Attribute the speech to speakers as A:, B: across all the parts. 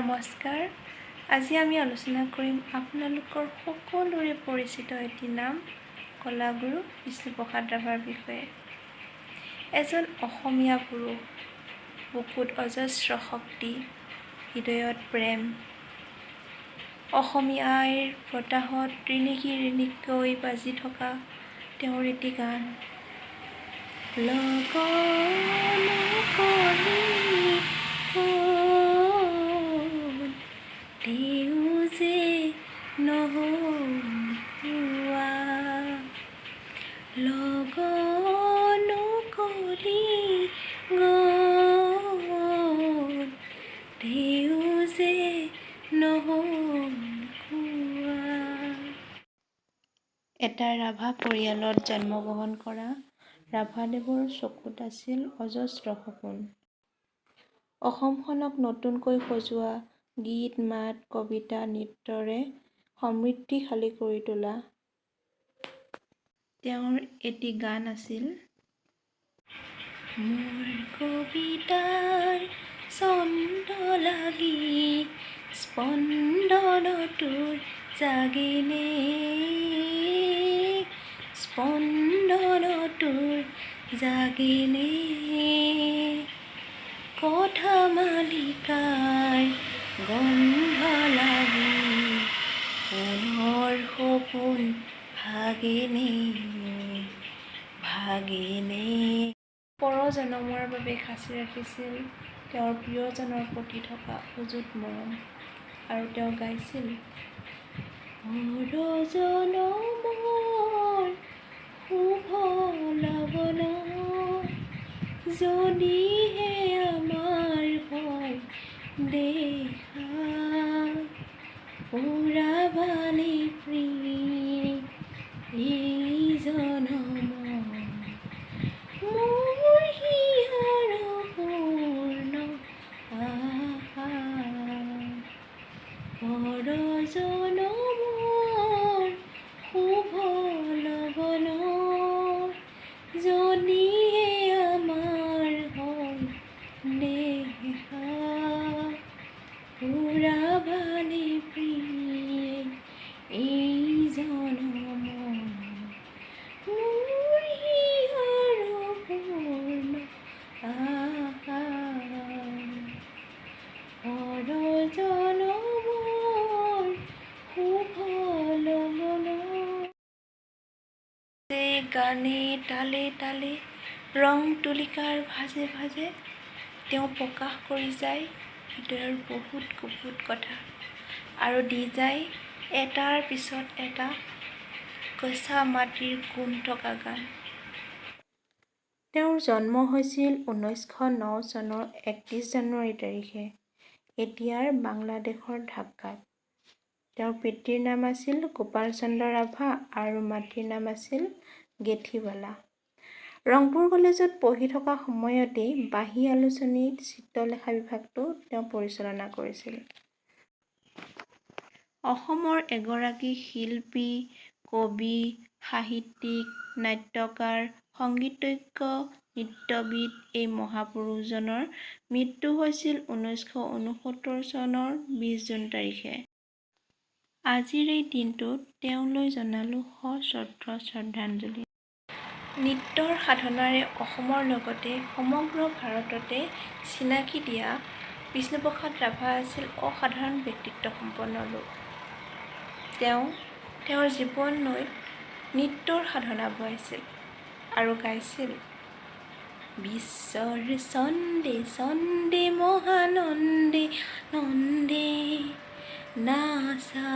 A: নমস্কাৰ। আজি আমি আলোচনা কৰিম আপোনালোকৰ সকলোৰে পৰিচিত এটি নাম কলাগুৰু বিষ্ণুপ্ৰসাদ ৰাভাৰ বিষয়ে। এজন অসমীয়া পুৰুষ, বুকুত অজস্ৰ শক্তি, হৃদয়ত প্ৰেম। অসমীয়াৰ বতাহত ৰিণিকি ৰিণিকৈ বাজি থকা তেওঁৰ এটি গান। এটা ৰাভা পৰিয়ালত জন্মগ্ৰহণ কৰা ৰাভাদেৱৰ চকুত আছিল অজস্ৰ সপোন। অসমখনক নতুনকৈ সজোৱা, গীত মাত কবিতা নৃত্যৰে সমৃদ্ধিশালী কৰি তোলা। তেওঁৰ এটি গান আছিল, মোৰ কবিতাৰ ছন্দ লাগি স্পন্দন তোৰ জাগিনে, স্পন্দন তোৰ জাগিনে, কথা মালিকাৰ গন্ধ লাগি পুনৰ সপোন ভাগিনে, ভাগিনে। পৰজনমৰ বাবে সাঁচি ৰাখিছিল তেওঁৰ প্ৰিয়জনৰ প্ৰতি থকা অযুত মৰম। আৰু তেওঁ গাইছিল, পৰজনমৰ শুভ লগন যদিহে আমাৰ হয় দেখা, পুৰাবালি এই জনম মোৰ হিয়াৰ পূৰ্ণ আশা, পৰজনমৰ শুভ লগন যদিহে আমাৰ হয় দেখা, পুৰাবালি এই জনম মোৰ হিয়াৰ পূৰ্ণ আশা, পৰজনমৰ শুভ লগন। গানে তালে তালে ৰং তুলিকাৰ ভাজে ভাজে তেওঁ প্ৰকাশ কৰি যায় হৃদয়ৰ বহুত গুপুত কথা, আৰু দি যায় এটাৰ পিছত এটা কেঁচা মাটিৰ গোন্ধ থকা গান। তেওঁৰ জন্ম হৈছিল 1909 চনৰ 31 জানুৱাৰী তাৰিখে এতিয়াৰ বাংলাদেশৰ ঢাকাত। তেওঁৰ পিতৃৰ নাম আছিল গোপাল চন্দ্ৰ ৰাভা আৰু মাতৃৰ নাম আছিল গেথীবালা। ৰংপুৰ কলেজত পঢ়ি থকা সময়তেই বাঁহী আলোচনী চিত্ৰলেখা বিভাগটো তেওঁ পৰিচালনা কৰিছিল। অসমৰ এগৰাকী শিল্পী, কবি, সাহিত্যিক, নাট্যকাৰ, সংগীতজ্ঞ, নৃত্যবিদ এই মহাপুৰুষজনৰ মৃত্যু হৈছিল 1969 চনৰ 20 জুন তাৰিখে। আজিৰ এই দিনটোত তেওঁলৈ জনালোঁ সশ্ৰদ্ধ শ্ৰদ্ধাঞ্জলি। নৃত্যৰ সাধনাৰে অসমৰ লগতে সমগ্ৰ ভাৰততে চিনাকি দিয়া বিষ্ণুপ্ৰসাদ ৰাভা আছিল অসাধাৰণ ব্যক্তিত্বসম্পন্ন লোক। তেওঁ তেওঁৰ জীৱনৈত নৃত্যৰ সাধনা বোৱাইছিল আৰু গাইছিল, বিশ্বৰ ছন্দে ছন্দে মহানন্দে নন্দে নাচা,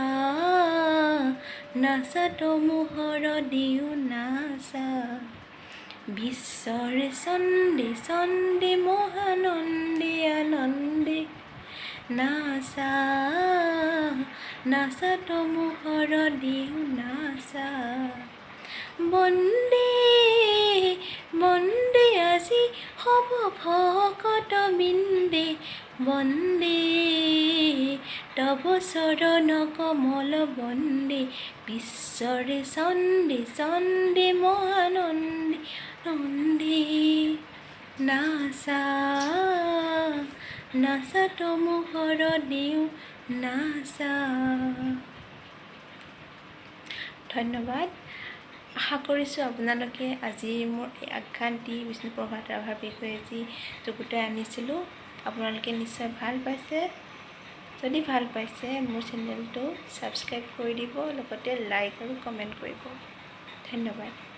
A: নাচাত মোহৰ দিও নাচা, বিশ্বৰ ছন্দে ছন্দে মহানন্দে আনন্দে নাচা, নাচাত মোহৰ দিও নাচা, বন্দে বন্দে আজি হব ভকত বিন্দে, বন্দে তব চৰণ কমল বন্দে, বিশ্বৰ ছন্দে ছন্দে মহানন্দে নন্দে নাচা, নাচাতো মোহৰ দিওঁ নাচা। ধন্যবাদ। আশা কৰিছোঁ আপোনালোকে আজি মোৰ এই আখ্যানটি বিষ্ণুপ্ৰসাদ ৰাভাৰ বিষয়ে যি যুগুতাই আনিছিলোঁ আপোনালোকে নিশ্চয় ভাল পাইছে। যদি ভাল পাইছে মোৰ চেনেলটো ছাবস্ক্ৰাইব কৰি দিব, লগতে লাইক আৰু কমেণ্ট কৰিব। ধন্যবাদ।